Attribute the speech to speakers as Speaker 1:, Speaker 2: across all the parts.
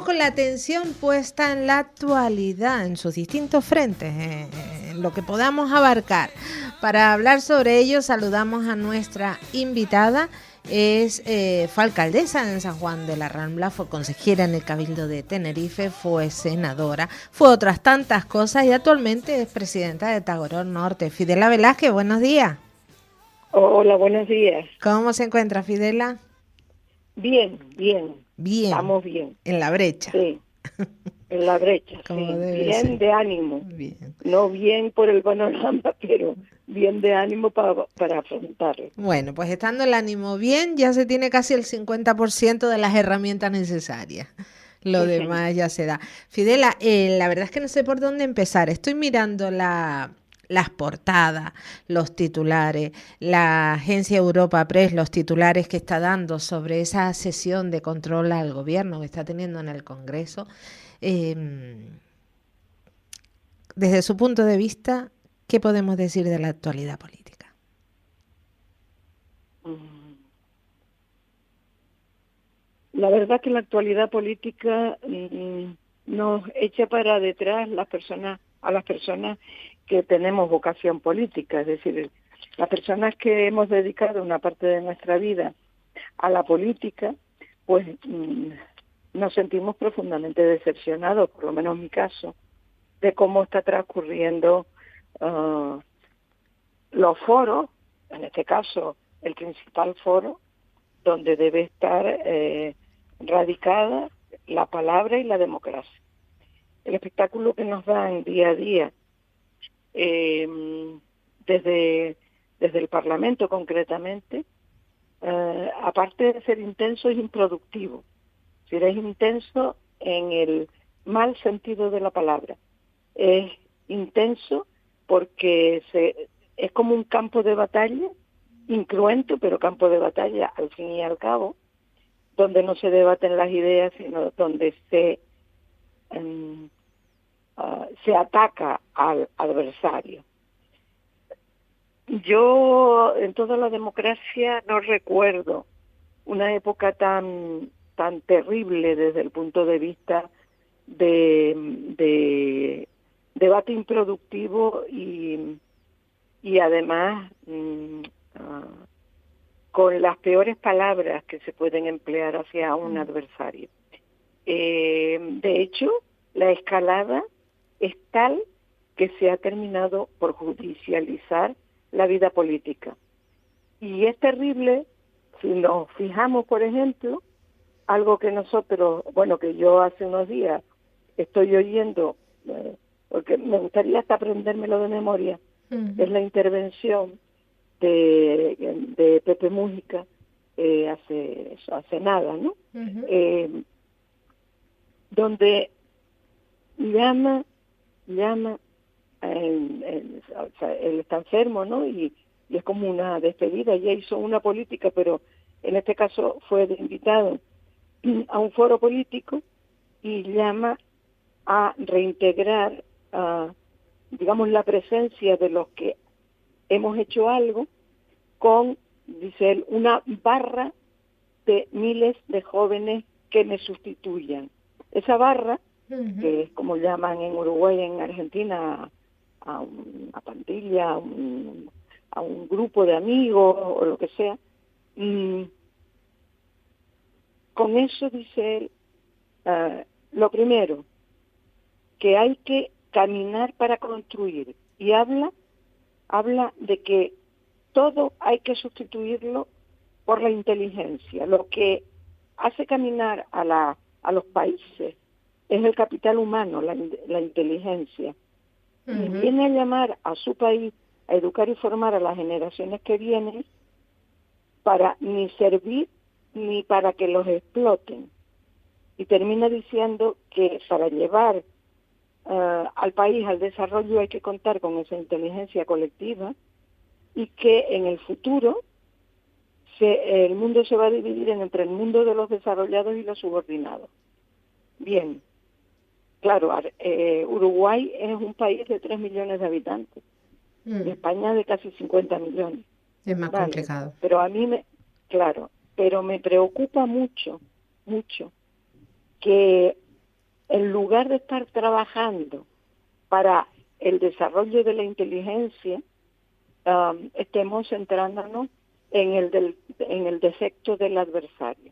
Speaker 1: Estamos con la atención puesta en la actualidad, en sus distintos frentes, en lo que podamos abarcar. Para hablar sobre ello, saludamos a nuestra invitada. Fue alcaldesa en San Juan de la Rambla, fue consejera en el Cabildo de Tenerife, fue senadora, fue otras tantas cosas y actualmente es presidenta de Tagoror Norte. Fidela Velázquez, buenos días.
Speaker 2: Hola, buenos días.
Speaker 1: ¿Cómo se encuentra, Fidela?
Speaker 2: Bien, bien.
Speaker 1: Bien,
Speaker 2: Estamos bien.
Speaker 1: en la brecha.
Speaker 2: Sí, en la brecha,
Speaker 1: Como
Speaker 2: sí.
Speaker 1: debe
Speaker 2: Bien
Speaker 1: ser.
Speaker 2: de ánimo.
Speaker 1: Bien.
Speaker 2: No bien por el panorama, pero bien de ánimo para afrontarlo.
Speaker 1: Bueno, pues estando el ánimo bien, ya se tiene casi el 50% de las herramientas necesarias. Lo demás ya se da. Fidela, la verdad es que no sé por dónde empezar. Estoy mirando las portadas, los titulares, la agencia Europa Press, los titulares que está dando sobre esa sesión de control al gobierno que está teniendo en el Congreso. Desde su punto de vista, ¿qué podemos decir de la actualidad política?
Speaker 2: Mm. La verdad que la actualidad política nos echa para detrás a las personas que tenemos vocación política, es decir, las personas que hemos dedicado una parte de nuestra vida a la política, pues nos sentimos profundamente decepcionados, por lo menos en mi caso, de cómo está transcurriendo los foros, en este caso el principal foro, donde debe estar radicada la palabra y la democracia. El espectáculo que nos dan día a día, desde el Parlamento concretamente, aparte de ser intenso, es improductivo. Es decir, es intenso en el mal sentido de la palabra. Es intenso porque es como un campo de batalla, incruento, pero campo de batalla al fin y al cabo, donde no se debaten las ideas, sino donde se ataca al adversario. Yo en toda la democracia no recuerdo una época tan terrible desde el punto de vista de debate improductivo y además con las peores palabras que se pueden emplear hacia un adversario. De hecho, la escalada es tal que se ha terminado por judicializar la vida política. Y es terrible si nos fijamos, por ejemplo, algo que nosotros, que yo hace unos días estoy oyendo, porque me gustaría hasta aprendérmelo de memoria, es la intervención de Pepe Mújica hace nada, ¿no? Donde llama, o sea, él está enfermo, ¿no? Y es como una despedida, ya hizo una política, pero en este caso fue de invitado a un foro político y llama a reintegrar, digamos, la presencia de los que hemos hecho algo con, dice él, una barra de miles de jóvenes que me sustituyan. Esa barra, que es como llaman en Uruguay, en Argentina, a una pandilla, a un grupo de amigos o lo que sea, con eso, dice él, lo primero, que hay que caminar para construir, y habla de que todo hay que sustituirlo por la inteligencia. Lo que hace caminar a los países es el capital humano, la inteligencia. Y viene a llamar a su país a educar y formar a las generaciones que vienen para ni servir ni para que los exploten. Y termina diciendo que para llevar al país al desarrollo hay que contar con esa inteligencia colectiva y que en el futuro el mundo se va a dividir entre el mundo de los desarrollados y los subordinados. Bien, claro, Uruguay es un país de 3 millones de habitantes, y España de casi 50 millones.
Speaker 1: Es más complicado.
Speaker 2: Pero pero me preocupa mucho que en lugar de estar trabajando para el desarrollo de la inteligencia, estemos centrándonos en el defecto del adversario,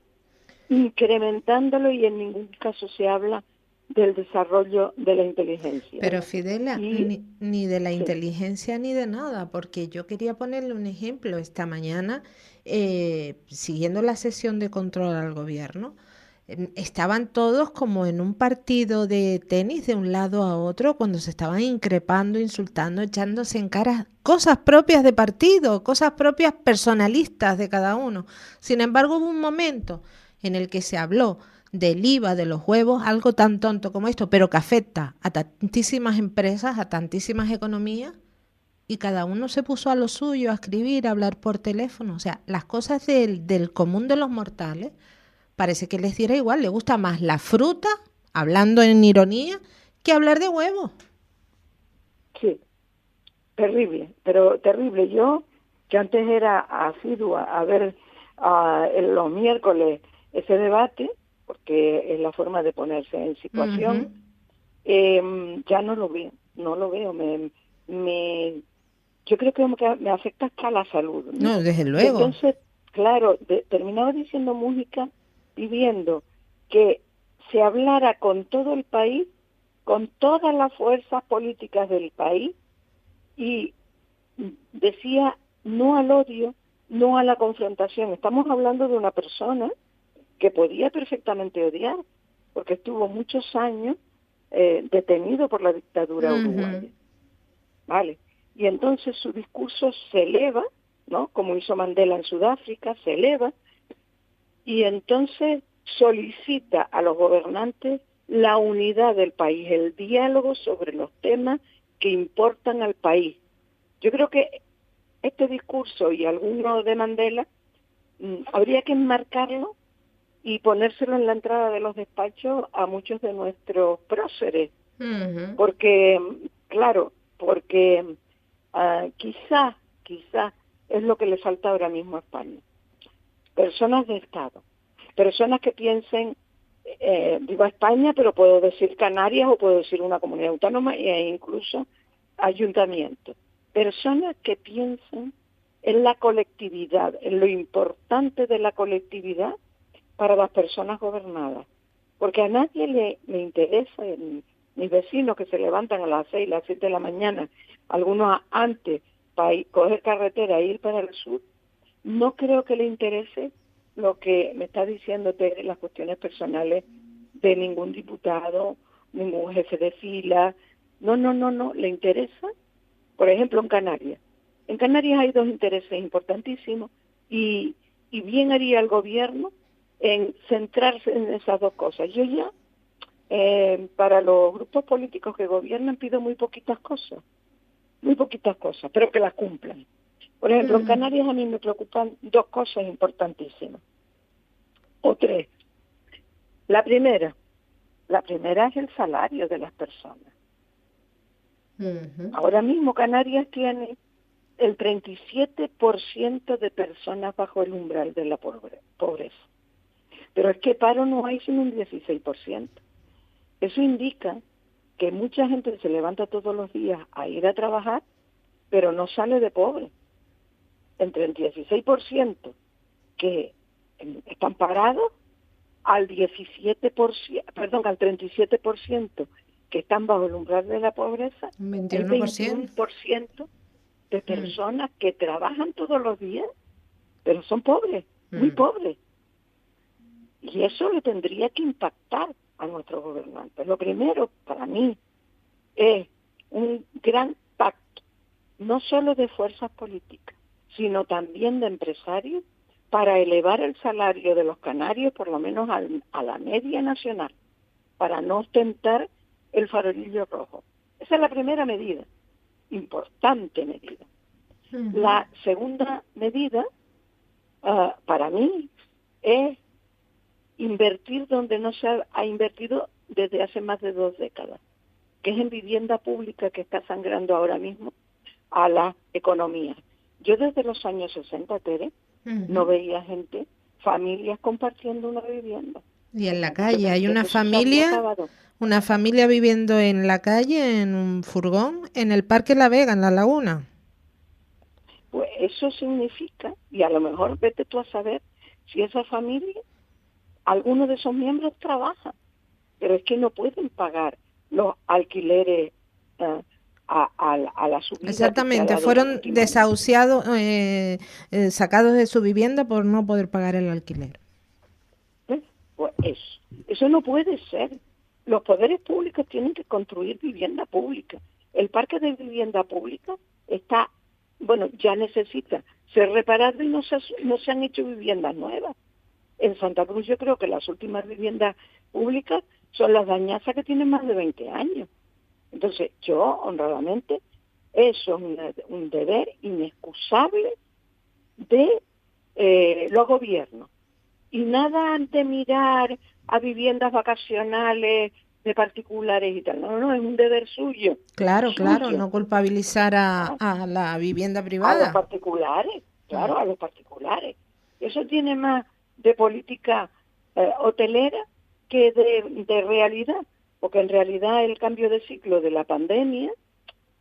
Speaker 2: incrementándolo, y en ningún caso se habla del desarrollo de la inteligencia.
Speaker 1: Pero Fidela, ni de la
Speaker 2: sí.
Speaker 1: inteligencia ni de nada, porque yo quería ponerle un ejemplo. Esta mañana, siguiendo la sesión de control al gobierno, estaban todos como en un partido de tenis de un lado a otro, cuando se estaban increpando, insultando, echándose en cara cosas propias de partido, cosas propias personalistas de cada uno. Sin embargo, hubo un momento en el que se habló del IVA de los huevos, algo tan tonto como esto, pero que afecta a tantísimas empresas, a tantísimas economías, y cada uno se puso a lo suyo, a escribir, a hablar por teléfono. O sea, las cosas del común de los mortales, parece que les diera igual, le gusta más la fruta, hablando en ironía, que hablar de huevos.
Speaker 2: Sí, terrible, pero terrible. Yo, que antes era asidua a ver en los miércoles ese debate, porque es la forma de ponerse en situación, ya no lo veo, yo creo que me afecta hasta la salud, ¿no?
Speaker 1: No, desde
Speaker 2: Y
Speaker 1: luego.
Speaker 2: entonces, claro, terminaba diciendo música, pidiendo que se hablara con todo el país, con todas las fuerzas políticas del país, y decía no al odio, no a la confrontación. Estamos hablando de una persona que podía perfectamente odiar, porque estuvo muchos años detenido por la dictadura uruguaya. ¿Vale? Y entonces su discurso se eleva, ¿no? Como hizo Mandela en Sudáfrica, se eleva, y entonces solicita a los gobernantes la unidad del país, el diálogo sobre los temas que importan al país. Yo creo que este discurso y alguno de Mandela habría que enmarcarlo y ponérselo en la entrada de los despachos a muchos de nuestros próceres, porque, claro, porque quizá es lo que le falta ahora mismo a España. Personas de Estado, personas que piensen, digo España, pero puedo decir Canarias o puedo decir una comunidad autónoma e incluso ayuntamientos. Personas que piensen en la colectividad, en lo importante de la colectividad para las personas gobernadas. Porque a nadie le interesa, mis vecinos que se levantan a las 6, las 7 de la mañana, algunos antes para coger carretera e ir para el sur, no creo que le interese lo que me está diciendo Tere, las cuestiones personales de ningún diputado, ningún jefe de fila. No, le interesa, por ejemplo, en Canarias. En Canarias hay dos intereses importantísimos y bien haría el gobierno en centrarse en esas dos cosas. Yo ya, para los grupos políticos que gobiernan, pido muy poquitas cosas, pero que las cumplan. Por ejemplo, en Canarias a mí me preocupan dos cosas importantísimas, o tres. La primera es el salario de las personas. Ahora mismo Canarias tiene el 37% de personas bajo el umbral de la pobreza. Pero es que paro no hay sino un 16%. Eso indica que mucha gente se levanta todos los días a ir a trabajar, pero no sale de pobre. Entre el 16% que están parados, al 37% que están bajo el umbral de la pobreza,
Speaker 1: 21%.
Speaker 2: el 21% de personas que trabajan todos los días, pero son pobres, muy pobres. Y eso le tendría que impactar a nuestros gobernantes. Lo primero, para mí, es un gran pacto, no solo de fuerzas políticas, sino también de empresarios, para elevar el salario de los canarios por lo menos a la media nacional, para no ostentar el farolillo rojo. Esa es la primera medida, importante medida. La segunda medida, para mí, es invertir donde no se ha invertido desde hace más de 2 décadas, que es en vivienda pública, que está sangrando ahora mismo a la economía. Yo desde los años 60, Tere, no veía familias compartiendo una vivienda.
Speaker 1: Y en la calle hay una familia una familia viviendo en la calle, en un furgón, en el Parque La Vega, en La Laguna.
Speaker 2: Pues eso significa, y a lo mejor vete tú a saber si esa familia, alguno de esos miembros trabaja, pero es que no pueden pagar los alquileres a la subida que se ha
Speaker 1: Exactamente,
Speaker 2: dado en el
Speaker 1: fueron
Speaker 2: último año.
Speaker 1: desahuciados, sacados de su vivienda por no poder pagar el alquiler.
Speaker 2: ¿Ves? Pues eso no puede ser. Los poderes públicos tienen que construir vivienda pública. El parque de vivienda pública está, bueno, ya necesita ser reparado y no se han hecho viviendas nuevas. En Santa Cruz yo creo que las últimas viviendas públicas son las dañazas que tienen más de 20 años. Entonces, yo, honradamente, eso es un deber inexcusable de los gobiernos. Y nada de mirar a viviendas vacacionales de particulares y tal. No, no, es un deber suyo.
Speaker 1: Claro, claro,
Speaker 2: Suyo.
Speaker 1: no culpabilizar
Speaker 2: ¿No?
Speaker 1: a la vivienda
Speaker 2: A los
Speaker 1: privada.
Speaker 2: particulares, claro, a los particulares. Eso tiene más de política hotelera que de realidad, porque en realidad el cambio de ciclo de la pandemia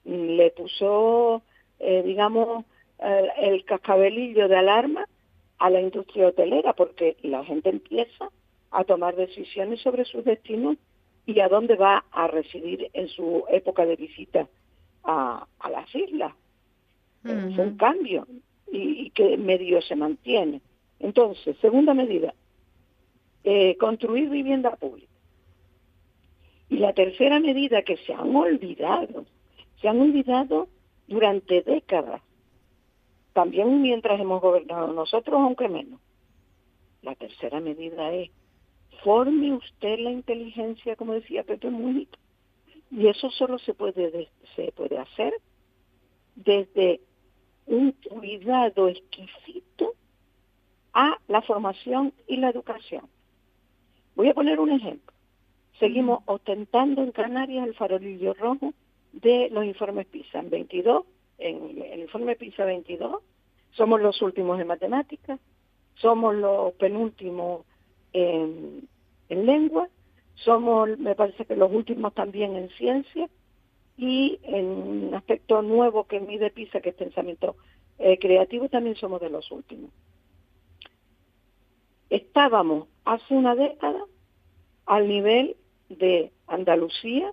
Speaker 2: le puso, digamos, el cascabelillo de alarma a la industria hotelera, porque la gente empieza a tomar decisiones sobre sus destinos y a dónde va a residir en su época de visita a las islas. Fue un cambio y que medio se mantiene. Entonces, segunda medida, construir vivienda pública. Y la tercera medida que se han olvidado durante décadas, también mientras hemos gobernado nosotros, aunque menos. La tercera medida es, forme usted la inteligencia, como decía Pepe Mujica, y eso solo se puede hacer desde un cuidado exquisito a la formación y la educación. Voy a poner un ejemplo. Seguimos ostentando en Canarias el farolillo rojo de los informes PISA. En el informe PISA 22, somos los últimos en matemáticas, somos los penúltimos en lengua, somos, me parece que los últimos también en ciencia, y en un aspecto nuevo que mide PISA, que es pensamiento creativo, también somos de los últimos. Estábamos hace una década al nivel de Andalucía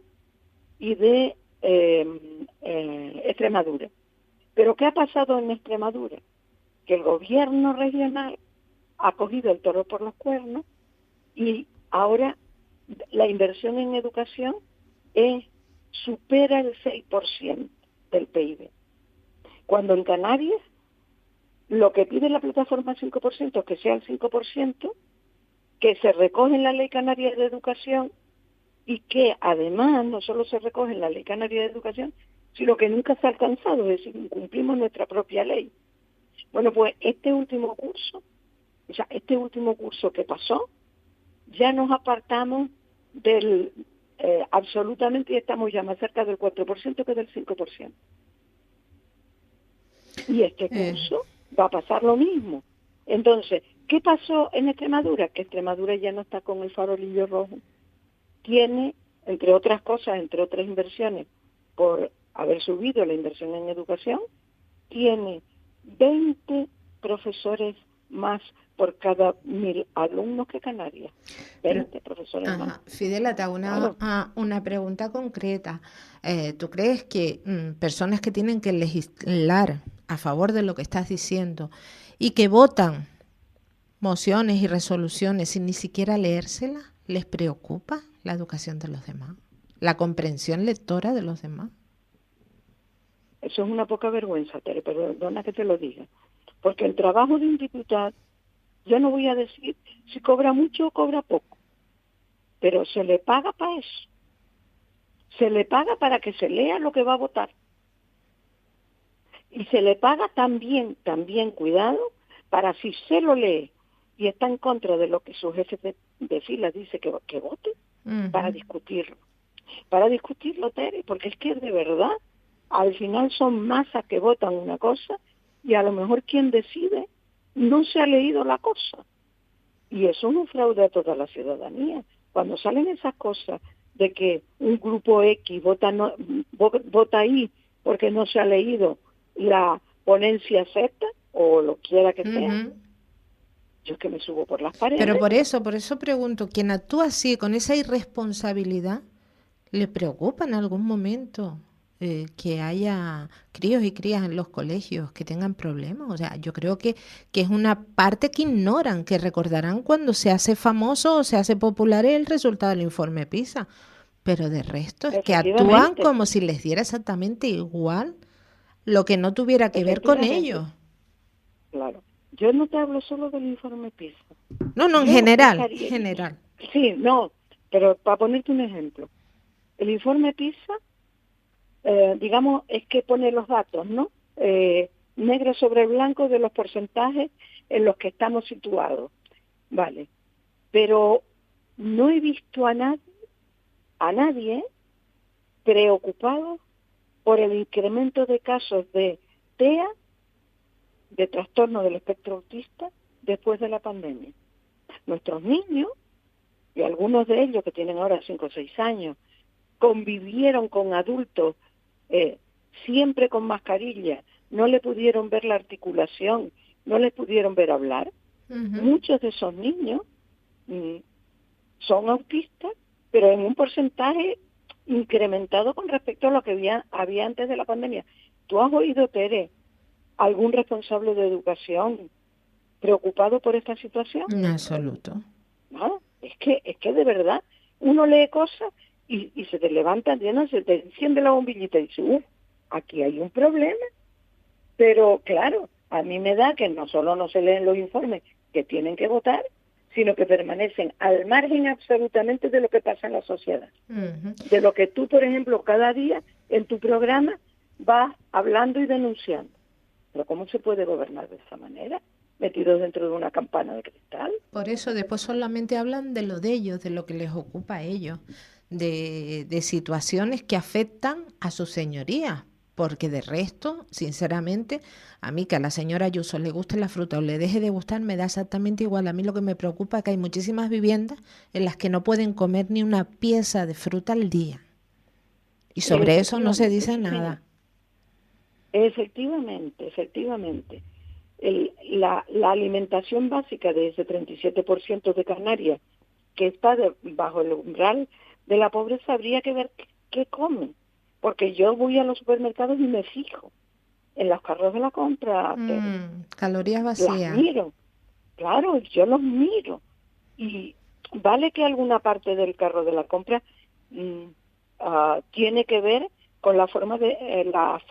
Speaker 2: y de Extremadura. ¿Pero qué ha pasado en Extremadura? Que el gobierno regional ha cogido el toro por los cuernos y ahora la inversión en educación supera el 6% del PIB. Cuando en Canarias lo que pide la plataforma 5% es que sea el 5%, que se recoge en la Ley Canaria de Educación y que además no solo se recoge en la Ley Canaria de Educación, sino que nunca se ha alcanzado, es decir, cumplimos nuestra propia ley. Bueno, pues este último curso que pasó, ya nos apartamos del absolutamente, y estamos ya más cerca del 4% que del 5%. Y este curso va a pasar lo mismo. Entonces, ¿qué pasó en Extremadura? Que Extremadura ya no está con el farolillo rojo. Tiene, entre otras cosas, entre otras inversiones, por haber subido la inversión en educación, tiene 20 profesores más por cada 1.000 alumnos que Canarias. 20 profesores más.
Speaker 1: Fidela, te hago
Speaker 2: Claro.
Speaker 1: una pregunta concreta. ¿Tú crees que personas que tienen que legislar a favor de lo que estás diciendo y que votan mociones y resoluciones sin ni siquiera leérselas, les preocupa la educación de los demás, la comprensión lectora de los demás?
Speaker 2: Eso es una poca vergüenza, Tere, perdona que te lo diga. Porque el trabajo de un diputado, yo no voy a decir si cobra mucho o cobra poco, pero se le paga para eso. Se le paga para que se lea lo que va a votar. Y se le paga también, cuidado, para si se lo lee y está en contra de lo que su jefe de fila dice que vote, para discutirlo. Para discutirlo, Tere, porque es que de verdad, al final son masas que votan una cosa y a lo mejor quien decide no se ha leído la cosa. Y eso es un fraude a toda la ciudadanía. Cuando salen esas cosas de que un grupo X vota ahí porque no se ha leído la ponencia Z o lo quiera que sea,
Speaker 1: Ujú.
Speaker 2: yo es que me subo por las
Speaker 1: Pero
Speaker 2: paredes.
Speaker 1: por eso pregunto, quien actúa así, con esa irresponsabilidad, ¿le preocupa en algún momento que haya críos y crías en los colegios que tengan problemas? O sea, yo creo que es una parte que ignoran, que recordarán cuando se hace famoso o se hace popular el resultado del informe PISA. Pero de resto es que actúan
Speaker 2: Efectivamente,
Speaker 1: como si les diera exactamente igual lo que no tuviera que ver con
Speaker 2: efectivamente,
Speaker 1: ellos.
Speaker 2: claro. Yo no te hablo solo del informe PISA.
Speaker 1: No, no,
Speaker 2: Yo
Speaker 1: en
Speaker 2: estaría,
Speaker 1: general.
Speaker 2: sí, no, pero para ponerte un ejemplo, el informe PISA, digamos, es que pone los datos, ¿no? Negro sobre blanco de los porcentajes en los que estamos situados, ¿vale? Pero no he visto a nadie preocupado por el incremento de casos de TEA, de trastorno del espectro autista, después de la pandemia. Nuestros niños, y algunos de ellos que tienen ahora 5 o 6 años, convivieron con adultos eh, siempre con mascarilla, no le pudieron ver la articulación, no le pudieron ver hablar.
Speaker 1: Ujú.
Speaker 2: Muchos de esos niños mm, son autistas, pero en un porcentaje incrementado con respecto a lo que había antes de la pandemia. ¿Tú has oído, Tere, algún responsable de educación preocupado por esta situación?
Speaker 1: En absoluto.
Speaker 2: No, es que de verdad uno lee cosas y se te levantan, se te enciende la bombillita y dice, aquí hay un problema. Pero claro, a mí me da que no solo no se leen los informes que tienen que votar, sino que permanecen al margen absolutamente de lo que pasa en la sociedad.
Speaker 1: Ujú.
Speaker 2: De lo que tú, por ejemplo, cada día en tu programa vas hablando y denunciando. Pero ¿cómo se puede gobernar de esa manera? Metidos dentro de una campana de cristal.
Speaker 1: Por eso después solamente hablan de lo de ellos, de lo que les ocupa a ellos, de situaciones que afectan a su señoría. Porque de resto, sinceramente, a mí que a la señora Ayuso le guste la fruta o le deje de gustar, me da exactamente igual. A mí lo que me preocupa es que hay muchísimas viviendas en las que no pueden comer ni una pieza de fruta al día. Y sobre eso no se
Speaker 2: Efectivamente,
Speaker 1: dice
Speaker 2: sí, señor.
Speaker 1: nada.
Speaker 2: Efectivamente, efectivamente. La alimentación básica de ese 37% de Canarias, que está bajo el umbral de la pobreza, habría que ver qué comen. Porque yo voy a los supermercados y me fijo en los carros de la compra, Tere.
Speaker 1: Calorías
Speaker 2: Las
Speaker 1: vacías.
Speaker 2: miro, claro, yo los miro. Y vale que alguna parte del carro de la compra mm, tiene que ver con la forma de la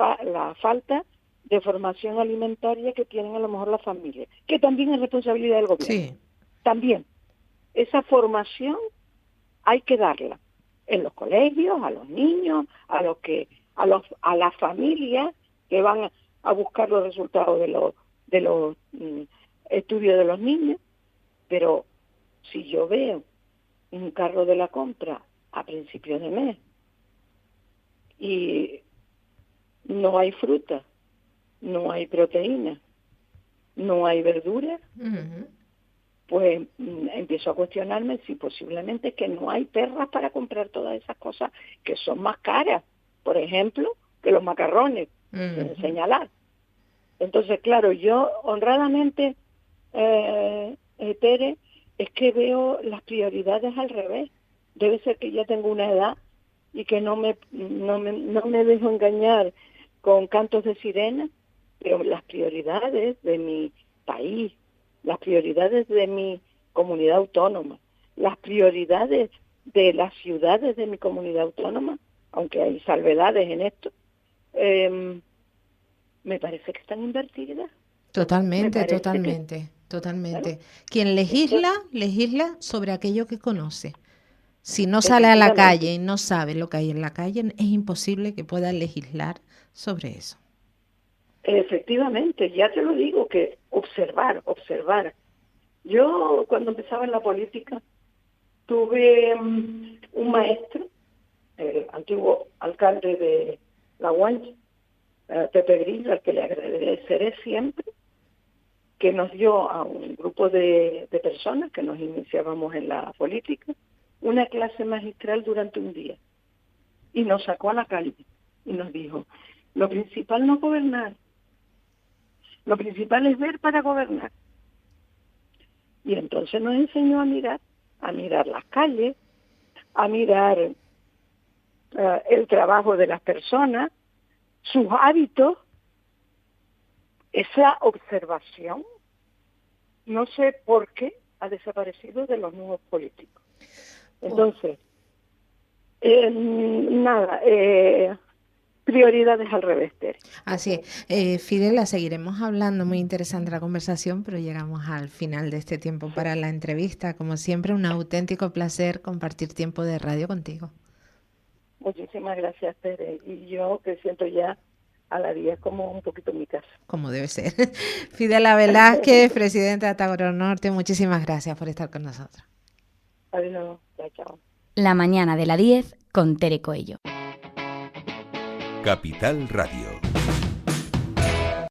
Speaker 2: falta de formación alimentaria que tienen a lo mejor las familias, que también es responsabilidad del gobierno.
Speaker 1: Sí.
Speaker 2: También esa formación hay que darla en los colegios, a los niños, a las familias que van a buscar los resultados de los estudios de los niños. Pero si yo veo un carro de la compra a principios de mes y no hay fruta, no hay proteína, no hay verdura,
Speaker 1: Ujú.
Speaker 2: pues empiezo a cuestionarme si posiblemente es que no hay perras para comprar todas esas cosas que son más caras, por ejemplo, que los macarrones, sin
Speaker 1: Ujú.
Speaker 2: señalar. Entonces, claro, yo honradamente, Tere, es que veo las prioridades al revés. Debe ser que ya tengo una edad y que no me dejo engañar con cantos de sirena, pero las prioridades de mi país, las prioridades de mi comunidad autónoma, las prioridades de las ciudades de mi comunidad autónoma, aunque hay salvedades en esto, me parece que están invertidas. Me
Speaker 1: Totalmente,
Speaker 2: parece que,
Speaker 1: totalmente,
Speaker 2: claro,
Speaker 1: totalmente. Quien
Speaker 2: esto
Speaker 1: legisla, legisla sobre aquello que conoce. Si no sale a la
Speaker 2: efectivamente,
Speaker 1: calle y no sabe lo que hay en la calle, es imposible que pueda legislar sobre eso.
Speaker 2: efectivamente, ya te lo digo, que observar. Yo cuando empezaba en la política tuve un maestro, el antiguo alcalde de La Guancha, Pepe Grillo, al que le agradeceré siempre, que nos dio a un grupo de personas que nos iniciábamos en la política, una clase magistral durante un día y nos sacó a la calle y nos dijo, lo principal no es gobernar, lo principal es ver para gobernar. Y entonces nos enseñó a mirar las calles, a mirar el trabajo de las personas, sus hábitos. Esa observación, no sé por qué, ha desaparecido de los nuevos políticos. Entonces, prioridades al revés, Tere.
Speaker 1: Así es. Fidel, la seguiremos hablando, muy interesante la conversación, pero llegamos al final de este tiempo para la entrevista. Como siempre, un auténtico placer compartir tiempo de radio contigo.
Speaker 2: Muchísimas gracias, Tere. Y yo que siento ya a la 10 como un poquito mi casa.
Speaker 1: Como debe ser. Fidela Velázquez, presidenta de Tauro Norte, muchísimas gracias por estar con nosotros.
Speaker 2: Adiós, chao.
Speaker 3: La mañana de la 10 con Tere Coello.
Speaker 4: Capital Radio.